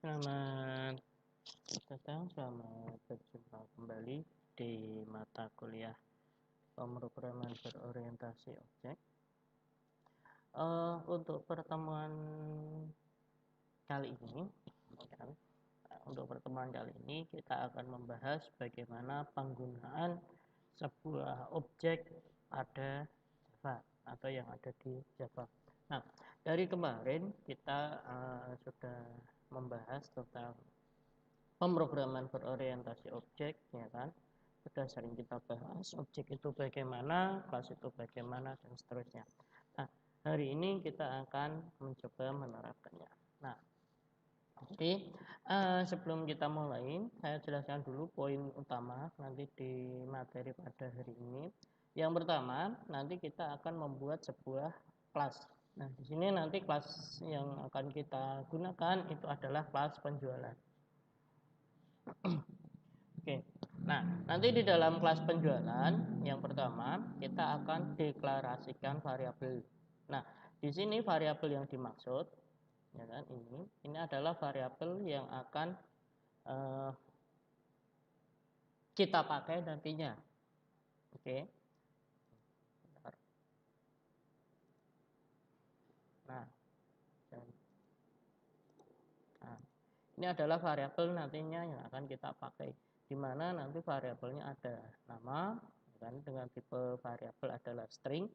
Selamat datang, selamat berjumpa kembali di mata kuliah pemrograman berorientasi objek. Untuk pertemuan kali ini, kita akan membahas bagaimana penggunaan sebuah objek pada Java atau yang ada di Java. Nah, dari kemarin kita sudah membahas tentang pemrograman berorientasi objek, ya kan? Sudah sering kita bahas objek itu bagaimana, kelas itu bagaimana, dan seterusnya. Nah, hari ini kita akan mencoba menerapkannya. Nah, jadi sebelum kita mulai, saya jelaskan dulu poin utama nanti di materi pada hari ini. Yang pertama, nanti kita akan membuat sebuah kelas. Nah, di sini nanti kelas yang akan kita gunakan itu adalah kelas penjualan. Oke. Nah, nanti di dalam kelas penjualan yang pertama kita akan deklarasikan variabel. Nah, di sini variabel yang dimaksud, ya kan, ini adalah variabel yang akan kita pakai nantinya. Oke. Nah, ini adalah variabel nantinya yang akan kita pakai, di mana nanti variabelnya ada nama, kan, dengan tipe variabel adalah string.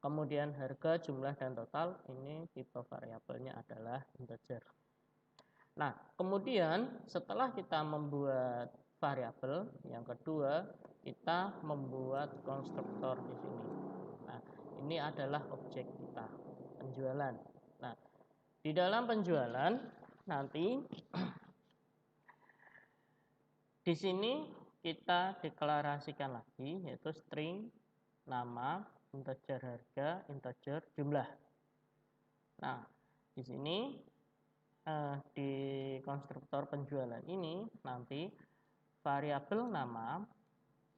Kemudian harga, jumlah, dan total, ini tipe variabelnya adalah integer. Nah, kemudian setelah kita membuat variabel, yang kedua kita membuat konstruktor di sini. Nah, ini adalah objek kita, penjualan. Nah, di dalam penjualan nanti di sini kita deklarasikan lagi, yaitu string, nama, integer harga, integer jumlah. Nah, di sini di konstruktor penjualan ini nanti variabel nama,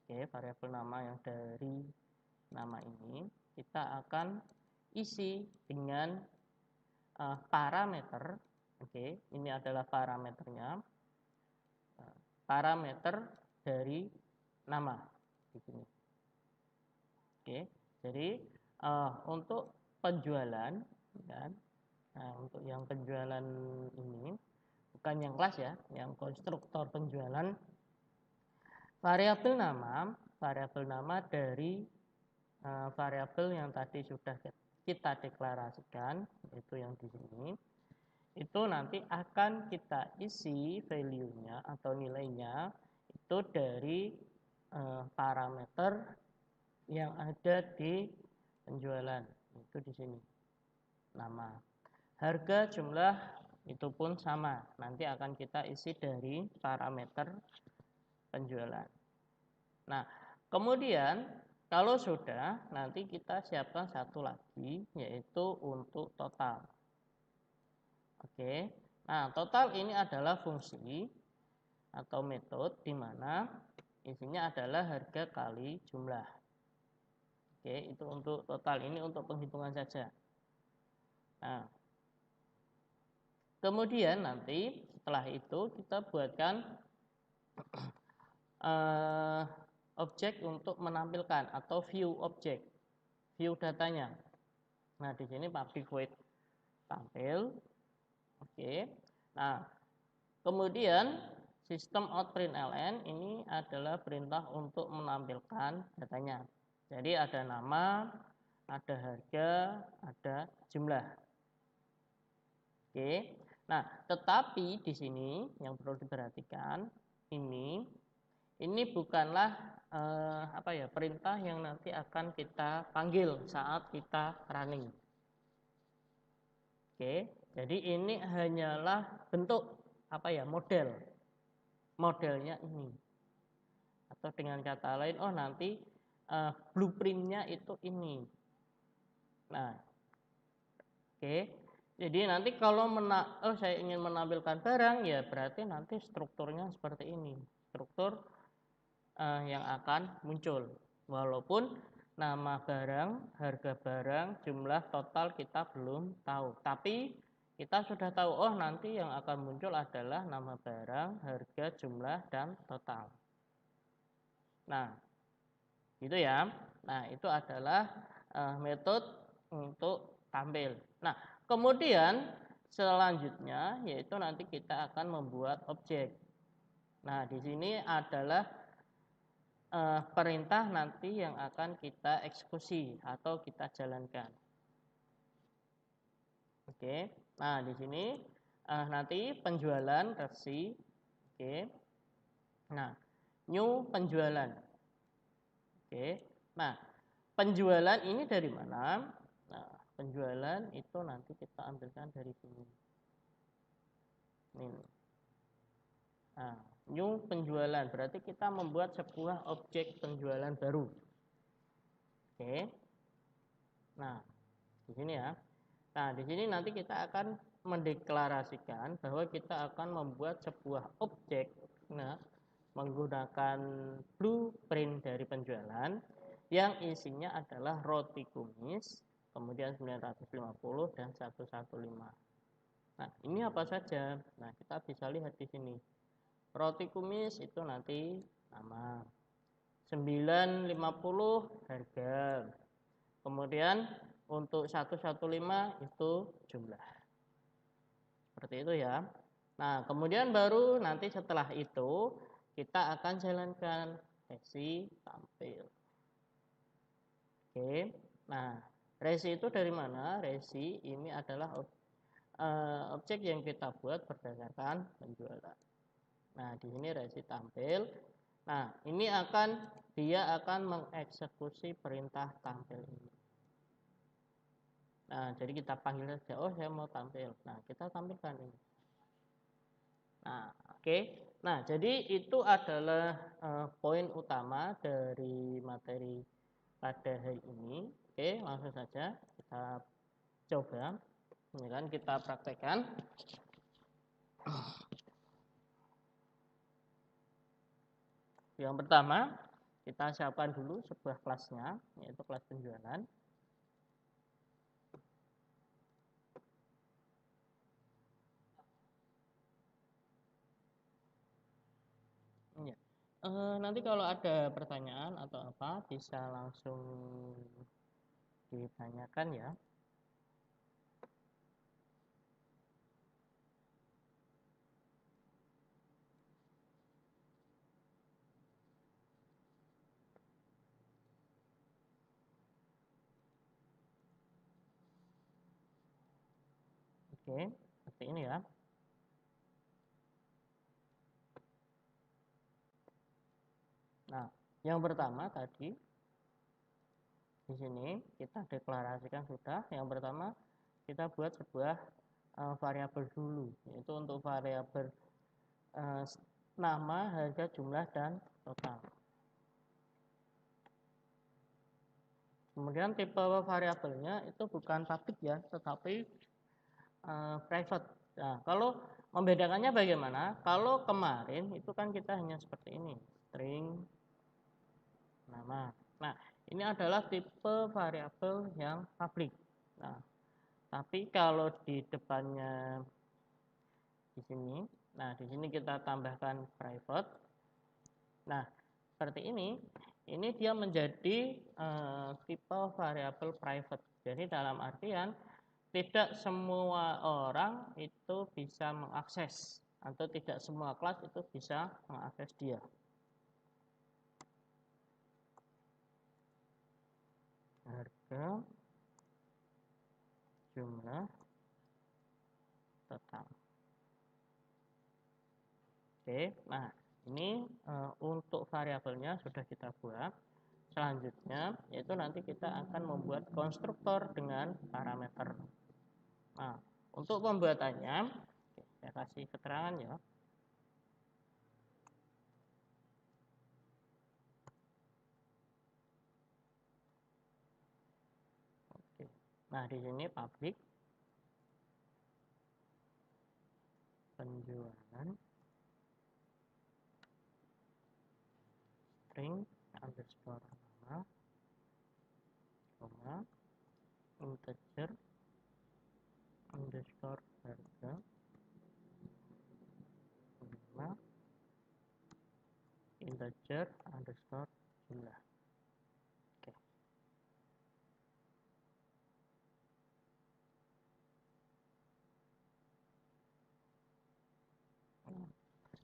variabel nama yang dari nama ini kita akan isi dengan parameter. Ini adalah parameternya, parameter dari nama di sini. Jadi untuk penjualan, kan? Nah, untuk yang penjualan ini bukan yang kelas ya, yang konstruktor penjualan, variabel nama dari variabel yang tadi sudah kita deklarasikan, itu yang di sini, itu nanti akan kita isi value-nya atau nilainya itu dari parameter yang ada di penjualan, itu di sini nama. Harga, jumlah, itu pun sama, nanti akan kita isi dari parameter penjualan. Nah, kemudian kalau sudah, nanti kita siapkan satu lagi, yaitu untuk total. Nah, total ini adalah fungsi atau metode di mana isinya adalah harga kali jumlah. Itu untuk total, ini untuk penghitungan saja. Nah, kemudian nanti setelah itu kita buatkan objek untuk menampilkan atau view objek, view datanya. Nah, di sini public void tampil. Nah, kemudian sistem out println ini adalah perintah untuk menampilkan datanya. Jadi ada nama, ada harga, ada jumlah. Nah, tetapi di sini yang perlu diperhatikan, ini bukanlah perintah yang nanti akan kita panggil saat kita running. Jadi ini hanyalah bentuk modelnya ini, atau dengan kata lain, nanti blueprintnya itu ini. Nah, jadi nanti kalau saya ingin menampilkan barang, ya berarti nanti strukturnya seperti ini, struktur yang akan muncul, walaupun nama barang, harga barang, jumlah total kita belum tahu, tapi kita sudah tahu, oh nanti yang akan muncul adalah nama barang, harga, jumlah, dan total. Nah, gitu ya. Nah, itu adalah metode untuk tampil. Nah, kemudian selanjutnya yaitu nanti kita akan membuat objek. Nah, di sini adalah perintah nanti yang akan kita eksekusi atau kita jalankan. Oke. Nah, di sini nanti penjualan resi. Oke. Nah, new penjualan. Oke. Nah, penjualan ini dari mana? Nah, penjualan itu nanti kita ambilkan dari sini. Ini. Nah, new penjualan berarti kita membuat sebuah objek penjualan baru. Oke. Nah, di sini ya. Nah, di sini nanti kita akan mendeklarasikan bahwa kita akan membuat sebuah objek menggunakan blueprint dari penjualan yang isinya adalah roti kumis, kemudian 950 dan 115. Nah, ini apa saja? Nah, kita bisa lihat di sini. Roti kumis itu nanti nama, 950 harga. Kemudian untuk 115 itu jumlah. Seperti itu ya. Nah, kemudian baru nanti setelah itu kita akan jalankan resi tampil. Oke. Nah, resi itu dari mana? Resi ini adalah objek yang kita buat berdasarkan penjualan. Nah, di sini resi tampil. Nah, ini dia akan mengeksekusi perintah tampil ini. Nah, jadi kita panggil saja, oh saya mau tampil. Nah, kita tampilkan ini. Nah, oke. Nah, jadi itu adalah poin utama dari materi pada hari ini. Oke, langsung saja kita coba. Ini kan kita praktekkan. Yang pertama, kita siapkan dulu sebuah kelasnya, yaitu kelas penjualan. Ya. Nanti kalau ada pertanyaan atau apa, bisa langsung ditanyakan ya. Oke, seperti ini ya. Nah, yang pertama tadi di sini kita deklarasikan sudah. Yang pertama kita buat sebuah variabel dulu, yaitu untuk variabel nama, harga, jumlah, dan total. Kemudian tipe variabelnya itu bukan public ya, tetapi private. Nah, kalau membedakannya bagaimana? Kalau kemarin itu kan kita hanya seperti ini, string nama. Nah, ini adalah tipe variabel yang public. Nah, tapi kalau di depannya di sini, nah di sini kita tambahkan private. Nah, seperti ini dia menjadi tipe variabel private. Jadi dalam artian tidak semua orang itu bisa mengakses atau tidak semua kelas itu bisa mengakses dia. Harga, jumlah, total. Oke, nah ini untuk variabelnya sudah kita buat. Selanjutnya yaitu nanti kita akan membuat konstruktor dengan parameter. Nah, untuk pembuatannya saya kasih keterangan ya. Oke. Nah, di sini public penjualan string underscore nama, koma integer underscore harga. integer underscore jumlah. Oke.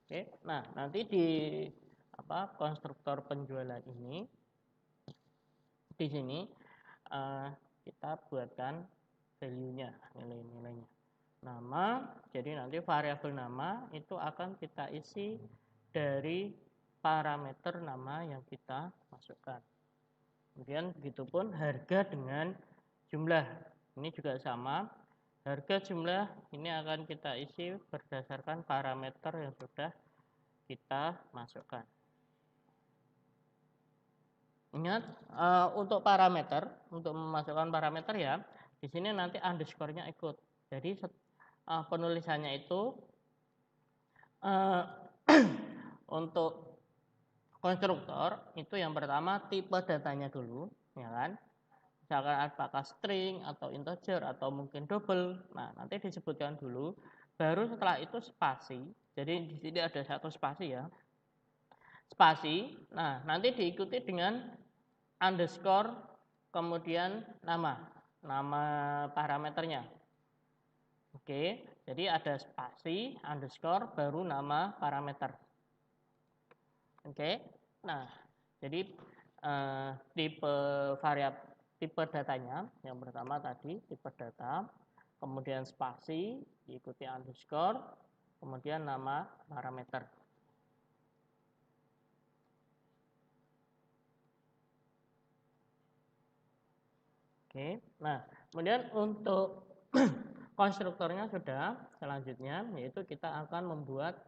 Oke, nah nanti di konstruktor penjualan ini di sini kita buatkan value-nya, nilai-nilainya. Nama, jadi nanti variabel nama itu akan kita isi dari parameter nama yang kita masukkan. Kemudian begitupun harga dengan jumlah. Ini juga sama. Harga jumlah ini akan kita isi berdasarkan parameter yang sudah kita masukkan. Ingat, untuk parameter, untuk memasukkan parameter ya, di sini nanti underscore-nya ikut. Jadi penulisannya itu untuk konstruktor itu yang pertama tipe datanya dulu, ya kan? Misalkan apakah string atau integer atau mungkin double. Nah, nanti disebutkan dulu. Baru setelah itu spasi. Jadi di sini ada satu spasi ya. Spasi. Nah, nanti diikuti dengan underscore kemudian nama parameternya. Oke, jadi ada spasi underscore baru nama parameter. Oke, nah jadi tipe datanya yang pertama tadi tipe data, kemudian spasi diikuti underscore, kemudian nama parameter. Oke, nah kemudian untuk konstruktornya sudah, selanjutnya yaitu kita akan membuat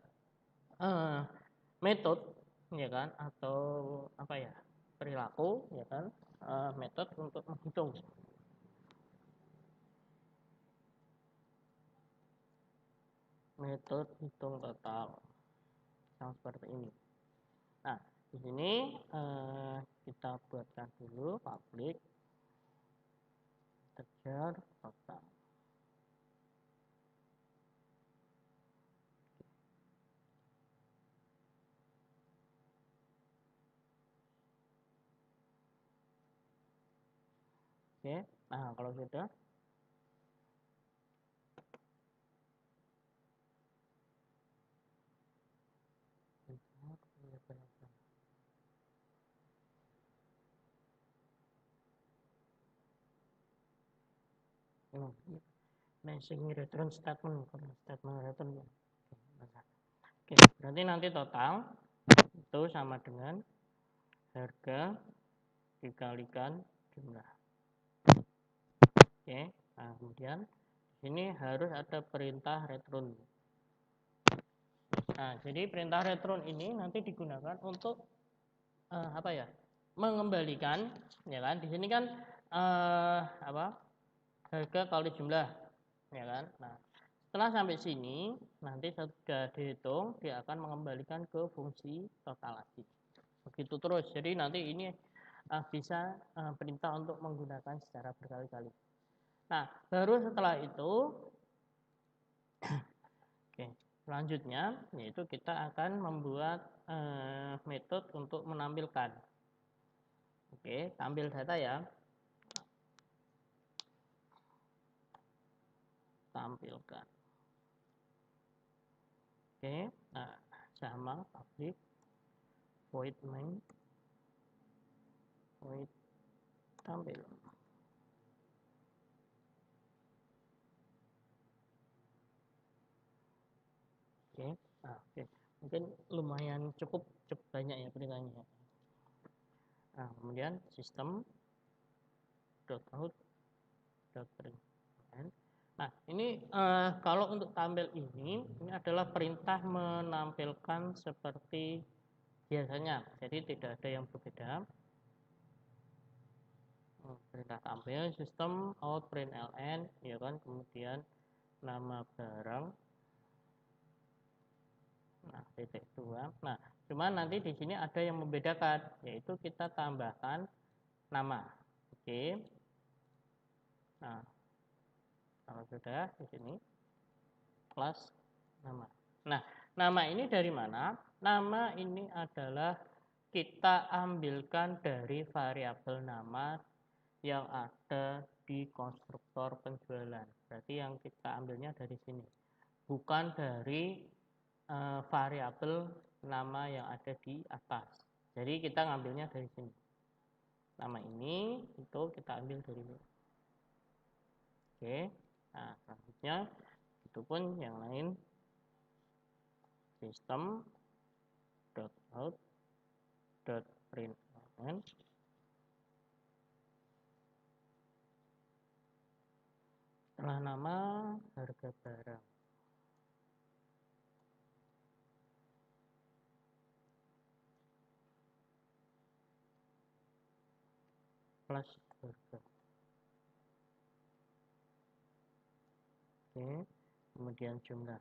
metode, ya kan, atau apa ya, perilaku, ya kan, metode untuk menghitung. Metode hitung total yang seperti ini. Nah, di sini kita buatkan dulu public integer total. Oke, nah kalau sudah messing return statement, statement return. Oke, berarti nanti total itu sama dengan harga dikalikan jumlah. Oke, nah kemudian ini harus ada perintah return. Nah, jadi perintah return ini nanti digunakan untuk apa ya? Mengembalikan, ya kan? Di sini kan harga kali jumlah, ya kan? Nah, setelah sampai sini nanti sudah dihitung, dia akan mengembalikan ke fungsi total lagi. Begitu terus. Jadi nanti ini bisa perintah untuk menggunakan secara berkali-kali. Nah, baru setelah itu oke, selanjutnya yaitu kita akan membuat metode untuk menampilkan. Oke, tampil data ya. Tampilkan. Oke, nah sama public void main void tampil. Oke, nah, oke. Mungkin lumayan cukup banyak ya perintahnya. Nah, kemudian sistem .out .print. Nah, ini kalau untuk tampil ini adalah perintah menampilkan seperti biasanya. Jadi tidak ada yang berbeda. Perintah tampil sistem out print ln, ya kan, kemudian nama barang. Nah, titik 2. Nah, cuman nanti di sini ada yang membedakan, yaitu kita tambahkan nama. Oke. Nah, kalau sudah di sini kelas nama. Nah, nama ini dari mana? Nama ini adalah kita ambilkan dari variabel nama yang ada di konstruktor penjualan. Berarti yang kita ambilnya dari sini, bukan dari variabel nama yang ada di atas. Jadi kita ngambilnya dari sini. Nama ini itu kita ambil dari sini. Oke. Nah, selanjutnya itu pun yang lain, sistem out println setelah nama harga barang plus harga. Oke, kemudian jumlah.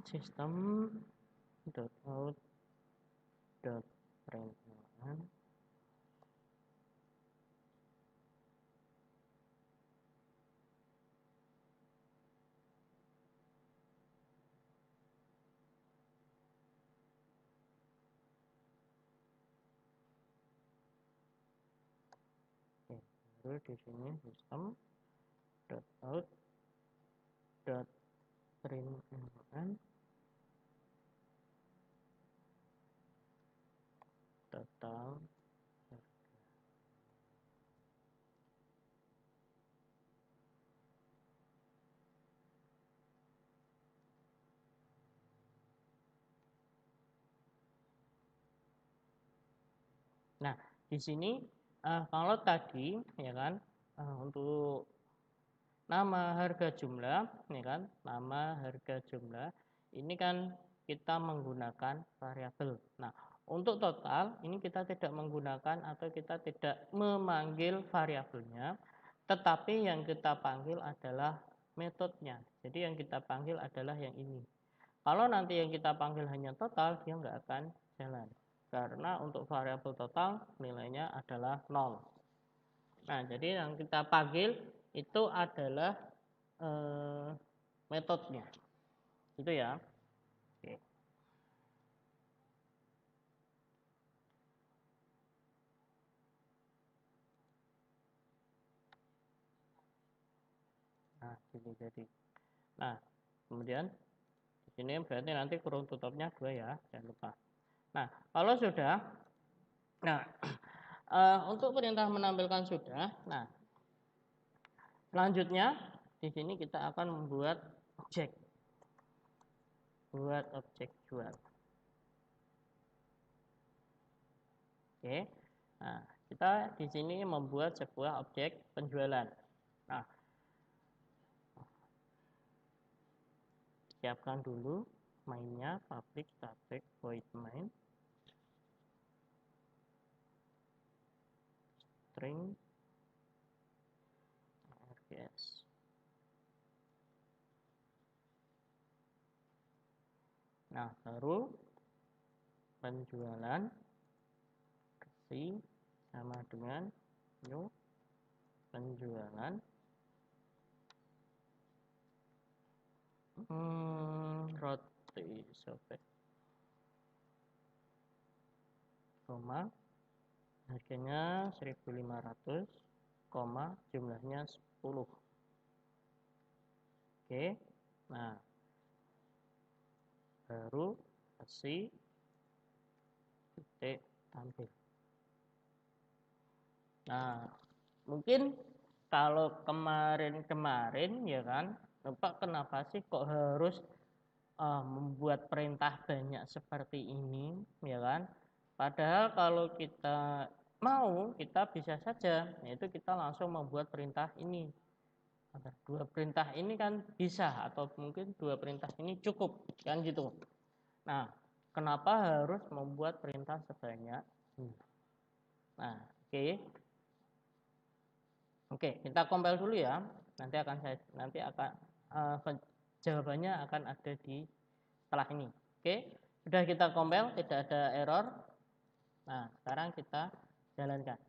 Sistem out println baru di sini sistem out println total. Nah, di sini kalau tadi ya kan untuk nama harga jumlah ya kan, nama harga jumlah ini kan kita menggunakan variabel. Nah, untuk total ini kita tidak menggunakan atau kita tidak memanggil variabelnya, tetapi yang kita panggil adalah metodenya. Jadi yang kita panggil adalah yang ini. Kalau nanti yang kita panggil hanya total, dia nggak akan jalan. Karena untuk variabel total nilainya adalah 0. Nah, jadi yang kita panggil itu adalah metodenya. Gitu ya. Oke. Nah, gini jadi. Nah, kemudian di sini berarti nanti kurung tutupnya 2 ya, jangan lupa. Nah, kalau sudah, nah untuk perintah menampilkan sudah. Nah, selanjutnya di sini kita akan membuat objek. Buat objek jual. Oke. Nah, kita di sini membuat sebuah objek penjualan. Nah, siapkan dulu mainnya, public static void main string rgs. Nah, baru penjualan si sama dengan new penjualan roti sobek, koma harganya 1.500, koma jumlahnya 10. Oke. Nah, baru kasih titik tampil. Nah, mungkin kalau kemarin-kemarin ya kan, Bapak kenapa sih kok harus membuat perintah banyak seperti ini ya kan? Padahal kalau kita mau, kita bisa saja, yaitu kita langsung membuat perintah ini. dua perintah ini kan bisa, atau mungkin dua perintah ini cukup, kan gitu. Nah, kenapa harus membuat perintah sebanyak ini? Nah, oke, kita compile dulu ya. Nanti akan jawabannya akan ada di setelah ini. Oke, sudah kita compile, tidak ada error. Nah, sekarang kita jalankan.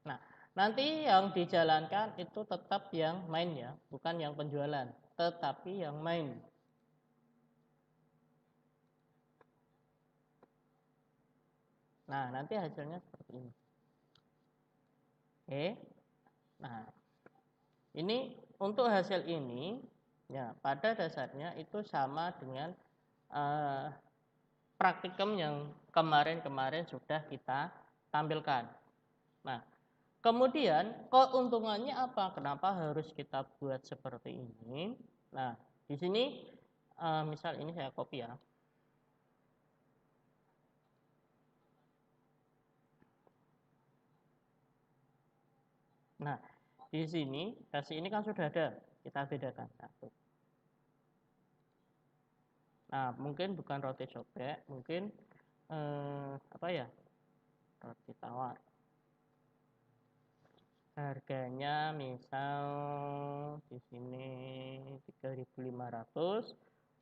Nah, nanti yang dijalankan itu tetap yang main ya, bukan yang penjualan, tetapi yang main. Nah, nanti hasilnya seperti ini. Oke. Nah, ini untuk hasil ini ya pada dasarnya itu sama dengan praktikum yang kemarin-kemarin sudah kita tampilkan. Nah, kemudian keuntungannya apa? Kenapa harus kita buat seperti ini? Nah, di sini misal ini saya copy ya. Nah, di sini versi ini kan sudah ada, kita bedakan satu. Nah, mungkin bukan roti cobek, mungkin apa ya? Roti tawar. Harganya misal di sini 3.500,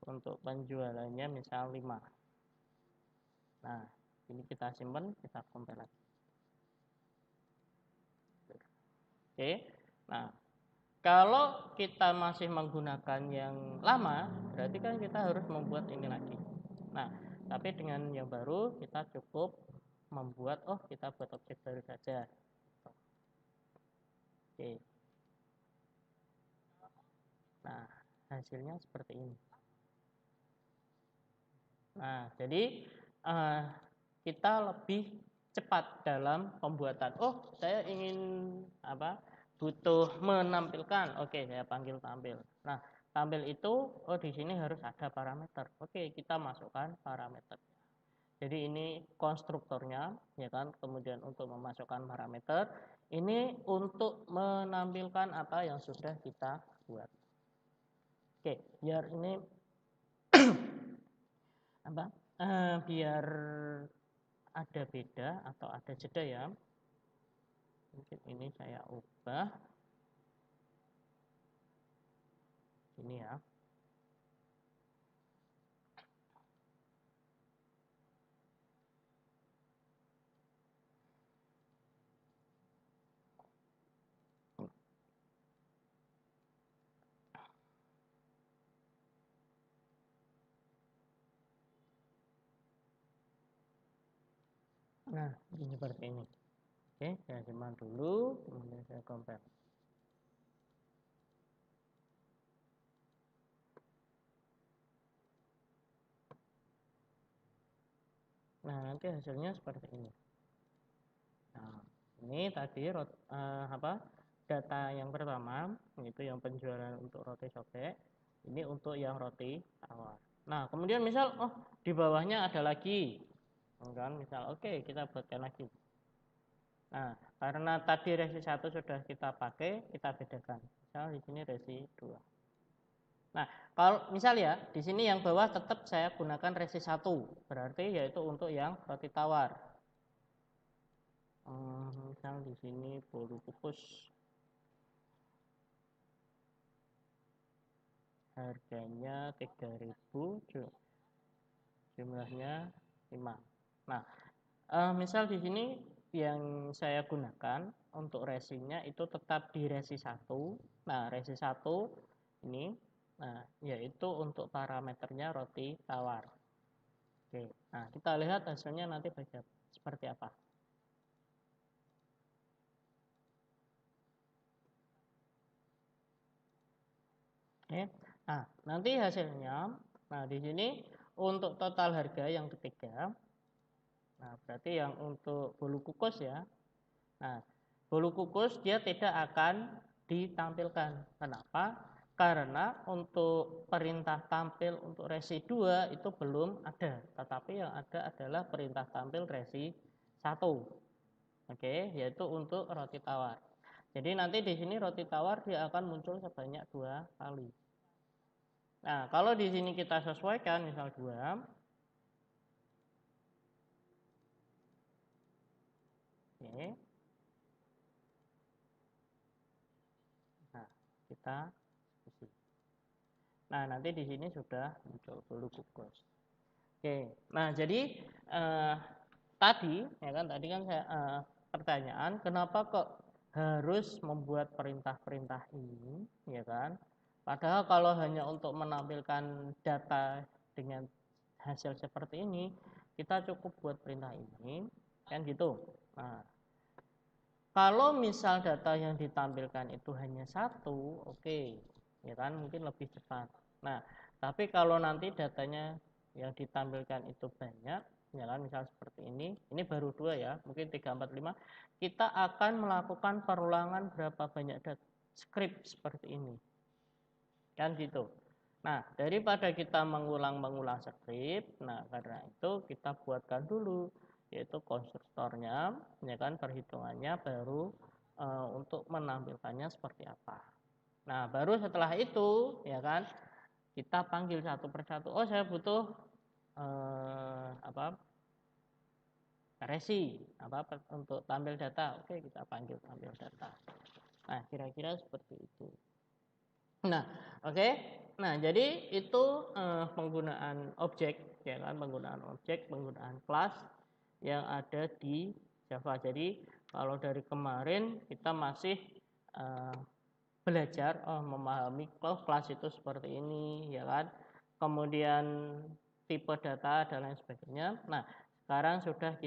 untuk penjualannya misal 5. Nah, ini kita simpan, kita compare lagi. Oke. Nah, kalau kita masih menggunakan yang lama, berarti kan kita harus membuat ini lagi. Nah, tapi dengan yang baru kita cukup membuat, kita buat objek baru saja. Oke. Nah, hasilnya seperti ini. Nah, jadi kita lebih cepat dalam pembuatan. Saya ingin butuh menampilkan. Oke, saya panggil tampil. Nah, tampil itu di sini harus ada parameter. Oke, kita masukkan parameter. Jadi ini konstruktornya, ya kan. Kemudian untuk memasukkan parameter, ini untuk menampilkan apa yang sudah kita buat. Oke, biar ini biar ada beda atau ada jeda ya. Mungkin ini saya ubah. Ini ya. Nah, ini seperti ini. Oke, saya simpan dulu, kemudian saya compare. Nah, nanti hasilnya seperti ini. Nah, ini tadi data yang pertama, yaitu yang penjualan untuk roti cobek. Ini untuk yang roti tawar. Nah, kemudian misal, di bawahnya ada lagi. Kan, misal, oke, kita buatkan lagi. Nah, karena tadi resi 1 sudah kita pakai, kita bedakan. Misal di sini resi 2. Nah, kalau misal ya, di sini yang bawah tetap saya gunakan resi 1. Berarti yaitu untuk yang roti tawar. Misal di sini bolu kukus. Harganya 3.000, jumlahnya 5. Nah, misal di sini yang saya gunakan untuk resinya itu tetap di resi 1. Nah, resi 1 ini yaitu untuk parameternya roti tawar. Oke. Nah, kita lihat hasilnya nanti seperti apa. Oke. Nah, nanti hasilnya, di sini untuk total harga yang ketiga. Nah, berarti yang untuk bolu kukus ya. Nah, bolu kukus dia tidak akan ditampilkan. Kenapa? Karena untuk perintah tampil untuk resi 2 itu belum ada. Tetapi yang ada adalah perintah tampil resi 1. Oke, yaitu untuk roti tawar. Jadi nanti di sini roti tawar dia akan muncul sebanyak 2 kali. Nah, kalau di sini kita sesuaikan misal 2. Oke. Nah, kita isi. Nah, nanti di sini sudah muncul bulu glucose. Oke. Nah, jadi tadi ya kan saya pertanyaan kenapa kok harus membuat perintah-perintah ini ya kan? Padahal kalau hanya untuk menampilkan data dengan hasil seperti ini, kita cukup buat perintah ini kan gitu. Nah, kalau misal data yang ditampilkan itu hanya satu, oke, ya kan mungkin lebih cepat. Nah, tapi kalau nanti datanya yang ditampilkan itu banyak, ya kan misal seperti ini baru 2 ya, mungkin 3, 4, 5, kita akan melakukan perulangan berapa banyak script seperti ini. Kan gitu. Nah, daripada kita mengulang-mengulang script, nah karena itu kita buatkan dulu yaitu konstruktornya, ya kan perhitungannya baru untuk menampilkannya seperti apa. Nah, baru setelah itu ya kan kita panggil satu persatu. Oh, saya butuh resi untuk tampil data. Oke, kita panggil tampil data. Nah, kira-kira seperti itu. Nah, oke. Nah, jadi itu penggunaan objek ya kan, penggunaan objek, penggunaan kelas yang ada di Java. Jadi kalau dari kemarin kita masih belajar memahami kelas itu seperti ini ya kan. Kemudian tipe data dan lain sebagainya. Nah, sekarang sudah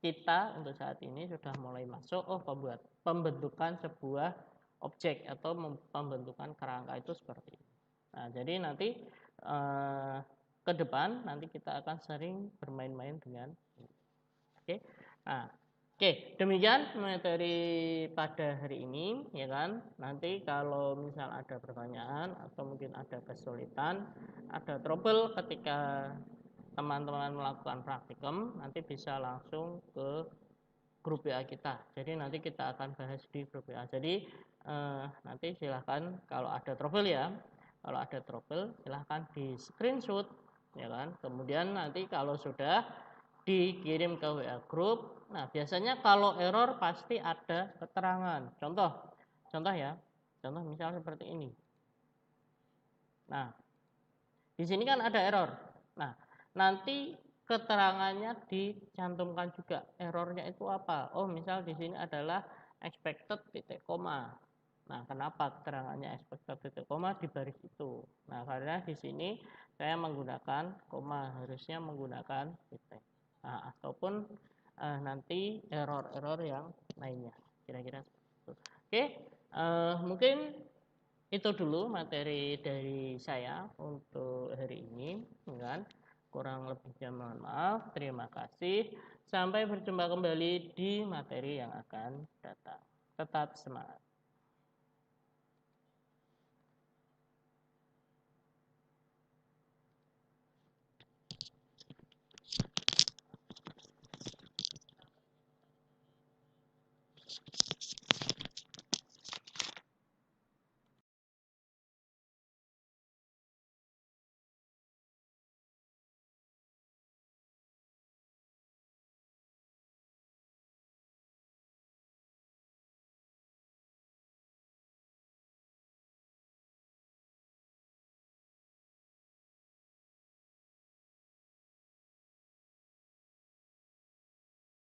kita untuk saat ini sudah mulai masuk pembentukan sebuah objek atau pembentukan kerangka itu seperti ini. Nah, jadi nanti ke depan nanti kita akan sering bermain-main dengan ini. Oke. Nah, oke, demikian materi pada hari ini ya kan. Nanti kalau misal ada pertanyaan atau mungkin ada kesulitan, ada trouble ketika teman-teman melakukan praktikum, nanti bisa langsung ke grup WA kita. Jadi nanti kita akan bahas di grup WA. Jadi nanti silahkan kalau ada trouble ya, kalau ada trouble silahkan di screenshot ya kan. Kemudian nanti kalau sudah dikirim ke WA grup. Nah, biasanya kalau error pasti ada keterangan. Contoh ya. Contoh misal seperti ini. Nah, di sini kan ada error. Nah, nanti keterangannya dicantumkan juga. Errornya itu apa? Oh, misal di sini adalah expected titik koma. Nah, kenapa keterangannya expected titik koma di baris itu? Nah, karena di sini saya menggunakan koma, harusnya menggunakan titik. Nah, ataupun nanti error-error yang lainnya. Kira-kira seperti itu. Oke, mungkin itu dulu materi dari saya untuk hari ini, kan? Kurang lebihnya mohon maaf. Terima kasih. Sampai berjumpa kembali di materi yang akan datang. Tetap semangat.